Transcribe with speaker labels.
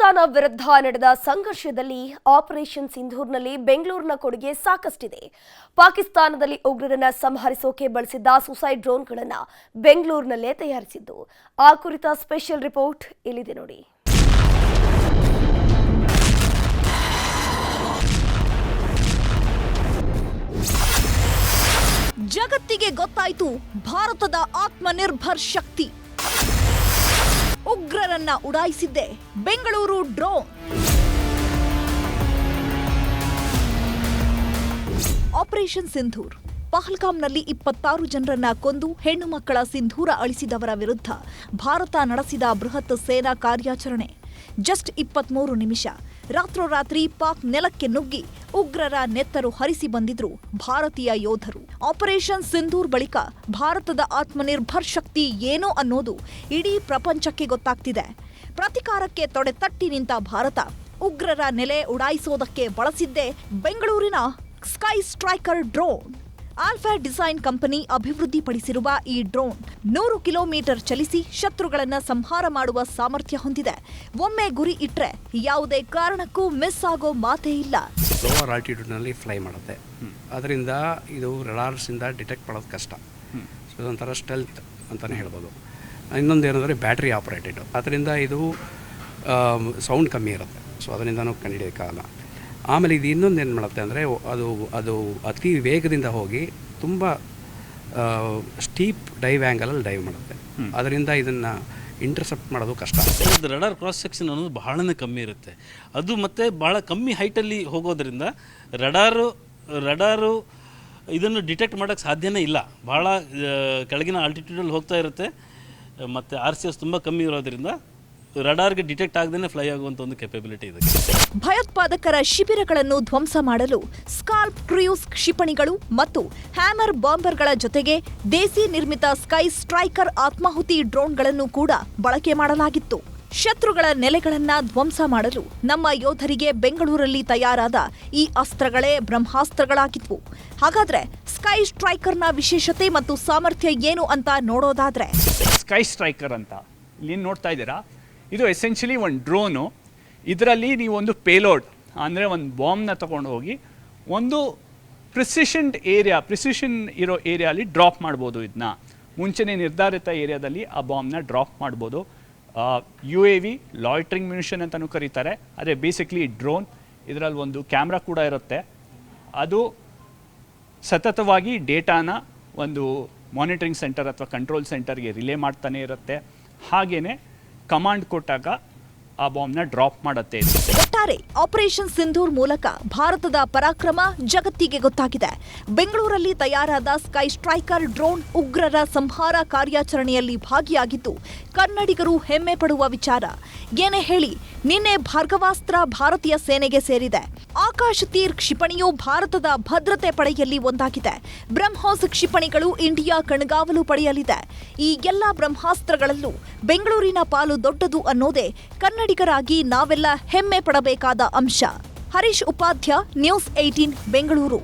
Speaker 1: ಪಾಕಿಸ್ತಾನ ವಿರುದ್ಧ ನಡೆದ ಸಂಘರ್ಷದಲ್ಲಿ ಆಪರೇಷನ್ ಸಿಂಧೂರ್ನಲ್ಲಿ ಬೆಂಗಳೂರಿನ ಕೊಡುಗೆ ಸಾಕಷ್ಟಿದೆ. ಪಾಕಿಸ್ತಾನದಲ್ಲಿ ಉಗ್ರರನ್ನ ಸಂಹರಿಸೋಕೆ ಬಳಸಿದ್ದ ಸುಸೈಡ್ ಡ್ರೋನ್ಗಳನ್ನು ಬೆಂಗಳೂರಿನಲ್ಲೇ ತಯಾರಿಸಿದ್ದು. ಆ ಕುರಿತ ಸ್ಪೆಷಲ್ ರಿಪೋರ್ಟ್ ಇಲ್ಲಿದೆ ನೋಡಿ.
Speaker 2: ಜಗತ್ತಿಗೆ ಗೊತ್ತಾಯಿತು ಭಾರತದ ಆತ್ಮನಿರ್ಭರ್ ಶಕ್ತಿ. ಉಗ್ರರನ್ನ ಉಡಾಯಿಸಿದ್ದೆ ಬೆಂಗಳೂರು ಡ್ರೋನ್. ಆಪರೇಷನ್ ಸಿಂಧೂರ್. ಪಹಲ್ಗಾಮ್ನಲ್ಲಿ 26 ಜನರನ್ನ ಕೊಂದು ಹೆಣ್ಣು ಮಕ್ಕಳ ಸಿಂಧೂರ ಅಳಿಸಿದವರ ವಿರುದ್ಧ ಭಾರತ ನಡೆಸಿದ ಬೃಹತ್ ಸೇನಾ ಕಾರ್ಯಾಚರಣೆ. ಜಸ್ಟ್ 23 ನಿಮಿಷ. ರಾತ್ರೋರಾತ್ರಿ ಪಾಕ್ ನೆಲಕ್ಕೆ ನುಗ್ಗಿ ಉಗ್ರರ ನೆತ್ತರು ಹರಿಸಿ ಬಂದಿದ್ರು ಭಾರತೀಯ ಯೋಧರು. ಆಪರೇಷನ್ ಸಿಂಧೂರ್ ಬಳಿಕ ಭಾರತದ ಆತ್ಮನಿರ್ಭರ್ ಶಕ್ತಿ ಏನು ಅನ್ನೋದು ಇಡೀ ಪ್ರಪಂಚಕ್ಕೆ ಗೊತ್ತಾಗ್ತಿದೆ. ಪ್ರತಿಕಾರಕ್ಕೆ ತೊಡೆ ತಟ್ಟಿ ನಿಂತ ಭಾರತ ಉಗ್ರರ ನೆಲೆ ಉಡಾಯಿಸೋದಕ್ಕೆ ಬಳಸಿದ್ದೇ ಬೆಂಗಳೂರಿನ sky striker drone. Alpha design company ಅಭಿವೃದ್ಧಿಪಡಿಸಿರುವ ಈ ಡ್ರೋನ್ 100 ಕಿಲೋಮೀಟರ್ ಚಲಿಸಿ ಶತ್ರುಗಳನ್ನ ಸಂಹಾರ ಮಾಡುವ ಸಾಮರ್ಥ್ಯ ಹೊಂದಿದೆ. ಒಮ್ಮೆ ಗುರಿ ಇಟ್ರೆ ಯಾವುದೇ ಕಾರಣಕ್ಕೂ ಮಿಸ್ ಆಗೋ ಮಾತೇ ಇಲ್ಲ.
Speaker 3: ಲೋವರ್ ಆಲ್ಟಿಟ್ಯೂಡ್ನಲ್ಲಿ ಫ್ಲೈ ಮಾಡುತ್ತೆ. ಅದರಿಂದ ಇದು ರಡಾರ್ಸಿಂದ ಡಿಟೆಕ್ಟ್ ಮಾಡೋದು ಕಷ್ಟ. ಸೊ ಇದೊಂಥರ ಸ್ಟೆಲ್ತ್ ಅಂತಲೇ ಹೇಳ್ಬೋದು. ಇನ್ನೊಂದು ಏನಂದರೆ ಬ್ಯಾಟ್ರಿ ಆಪರೇಟೆಡ್. ಅದರಿಂದ ಇದು ಸೌಂಡ್ ಕಮ್ಮಿ ಇರುತ್ತೆ. ಸೊ ಅದರಿಂದನೂ ಕಂಡುಹಿಡಿಯೋಕ್ಕಾಗಲ್ಲ. ಆಮೇಲೆ ಇದು ಇನ್ನೊಂದು ಏನು ಮಾಡುತ್ತೆ ಅಂದರೆ ಅದು ಅತಿ ವೇಗದಿಂದ ಹೋಗಿ ತುಂಬ ಸ್ಟೀಪ್ ಡೈವ್ ಆ್ಯಂಗಲಲ್ಲಿ ಡೈವ್ ಮಾಡುತ್ತೆ. ಅದರಿಂದ ಇದನ್ನು ಇಂಟರ್ಸೆಪ್ಟ್ ಮಾಡೋದು ಕಷ್ಟ.
Speaker 4: ರಡಾರ್ ಕ್ರಾಸ್ ಸೆಕ್ಷನ್ ಅನ್ನೋದು ಬಹಳನೇ ಕಮ್ಮಿ ಇರುತ್ತೆ. ಅದು ಮತ್ತು ಭಾಳ ಕಮ್ಮಿ ಹೈಟಲ್ಲಿ ಹೋಗೋದ್ರಿಂದ ರಡಾರು ಇದನ್ನು ಡಿಟೆಕ್ಟ್ ಮಾಡೋಕ್ಕೆ ಸಾಧ್ಯನೇ ಇಲ್ಲ. ಭಾಳ ಕೆಳಗಿನ ಆಲ್ಟಿಟ್ಯೂಡಲ್ಲಿ ಹೋಗ್ತಾ ಇರುತ್ತೆ. ಮತ್ತು RCS ತುಂಬ ಕಮ್ಮಿ ಇರೋದ್ರಿಂದ ರಡಾರ್ಗೆ ಡಿಟೆಕ್ಟ್ ಆಗದೇ ಫ್ಲೈ ಆಗುವಂಥ ಒಂದು ಕೆಪಬಿಲಿಟಿ ಇದೆ.
Speaker 2: ಭಯೋತ್ಪಾದಕರ ಶಿಬಿರಗಳನ್ನು ಧ್ವಂಸ ಮಾಡಲು ಸ್ಕಾಲ್ಪ್ ಕ್ರೂಸ್ ಕ್ಷಿಪಣಿಗಳು ಮತ್ತು ಹ್ಯಾಮರ್ ಬಾಂಬರ್ಗಳ ಜೊತೆಗೆ ದೇಸಿ ನಿರ್ಮಿತ ಸ್ಕೈ ಸ್ಟ್ರೈಕರ್ ಆತ್ಮಾಹುತಿ ಡ್ರೋನ್ಗಳನ್ನು ಕೂಡ ಬಳಕೆ ಮಾಡಲಾಗಿತ್ತು. ಶತ್ರುಗಳ ನೆಲೆಗಳನ್ನ ಧ್ವಂಸ ಮಾಡಲು ನಮ್ಮ ಯೋಧರಿಗೆ ಬೆಂಗಳೂರಲ್ಲಿ ತಯಾರಾದ ಈ ಅಸ್ತ್ರಗಳೇ ಬ್ರಹ್ಮಾಸ್ತ್ರಗಳಾಗಿದ್ವು. ಹಾಗಾದ್ರೆ ಸ್ಕೈ ಸ್ಟ್ರೈಕರ್ನ ವಿಶೇಷತೆ ಮತ್ತು ಸಾಮರ್ಥ್ಯ ಏನು ಅಂತ ನೋಡೋದಾದ್ರೆ,
Speaker 5: ಸ್ಕೈ ಸ್ಟ್ರೈಕರ್ ಅಂತ ಇಲ್ಲಿ ನೋಡ್ತಾ ಇದ್ದೀರಾ, ಇದು ಎಸೆನ್ಷಿಯಲಿ ಒಂದು ಡ್ರೋನು. ಇದರಲ್ಲಿ ನೀವು ಒಂದು ಪೇಲೋಡ್ ಅಂದರೆ ಒಂದು ಬಾಂಬ್ನ ತೊಗೊಂಡು ಹೋಗಿ ಒಂದು ಪ್ರಿಸಿಷನ್ ಇರೋ ಏರಿಯಾಲಿ ಡ್ರಾಪ್ ಮಾಡ್ಬೋದು. ಇದನ್ನ ಮುಂಚೆನೇ ನಿರ್ಧಾರಿತ ಏರಿಯಾದಲ್ಲಿ ಆ ಬಾಂಬ್ನ ಡ್ರಾಪ್ ಮಾಡ್ಬೋದು. UAV ಲಾಯ್ಟ್ರಿಂಗ್ ಮ್ಯುನಿಷನ್ ಅಂತಲೂ ಕರೀತಾರೆ. ಅದೇ ಬೇಸಿಕ್ಲಿ ಡ್ರೋನ್. ಇದರಲ್ಲಿ ಒಂದು ಕ್ಯಾಮ್ರಾ ಕೂಡ ಇರುತ್ತೆ. ಅದು ಸತತವಾಗಿ ಡೇಟಾನ ಒಂದು ಮಾನಿಟರಿಂಗ್ ಸೆಂಟರ್ ಅಥವಾ ಕಂಟ್ರೋಲ್ ಸೆಂಟರ್ಗೆ ರಿಲೇ ಮಾಡ್ತಾನೆ ಇರುತ್ತೆ. ಹಾಗೆಯೇ ಕಮಾಂಡ್ ಕೊಟ್ಟಾಗ ಆ ಬಾಂಬ್ನ ಡ್ರಾಪ್ ಮಾಡುತ್ತೆ.
Speaker 2: ಒಟ್ಟಾರೆ ಆಪರೇಷನ್ ಸಿಂಧೂರ್ ಮೂಲಕ ಭಾರತದ ಪರಾಕ್ರಮ ಜಗತ್ತಿಗೆ ಗೊತ್ತಾಗಿದೆ. ಬೆಂಗಳೂರಲ್ಲಿ ತಯಾರಾದ ಸ್ಕೈ ಸ್ಟ್ರೈಕರ್ ಡ್ರೋನ್ ಉಗ್ರರ ಸಂಹಾರ ಕಾರ್ಯಾಚರಣೆಯಲ್ಲಿ ಭಾಗಿಯಾಗಿದ್ದು ಕನ್ನಡಿಗರು ಹೆಮ್ಮೆ ಪಡುವ ವಿಚಾರ. ಏನೇ ಹೇಳಿ, ನಿನ್ನೆ ಭಾರ್ಗವಾಸ್ತ್ರ ಭಾರತೀಯ ಸೇನೆಗೆ ಸೇರಿದೆ. ಆಕಾಶ್ ತೀರ್ ಕ್ಷಿಪಣಿಯು ಭಾರತದ ಭದ್ರತೆ ಪಡೆಯಲ್ಲಿ ಒಂದಾಗಿದೆ. ಬ್ರಹ್ಮೋಸ್ ಕ್ಷಿಪಣಿಗಳು ಇಂಡಿಯಾ ಕಣ್ಗಾವಲು ಪಡೆಯಲಿದೆ. ಈ ಎಲ್ಲ ಬ್ರಹ್ಮಾಸ್ತ್ರಗಳಲ್ಲೂ ಬೆಂಗಳೂರಿನ ಪಾಲು ದೊಡ್ಡದು ಅನ್ನೋದೇ ಕನ್ನಡಿಗರಾಗಿ ನಾವೆಲ್ಲ ಹೆಮ್ಮೆ ಪಡಬೇಕಾದ ಅಂಶ. ಹರೀಶ್ ಉಪಾಧ್ಯ, ನ್ಯೂಸ್ 18 ಬೆಂಗಳೂರು.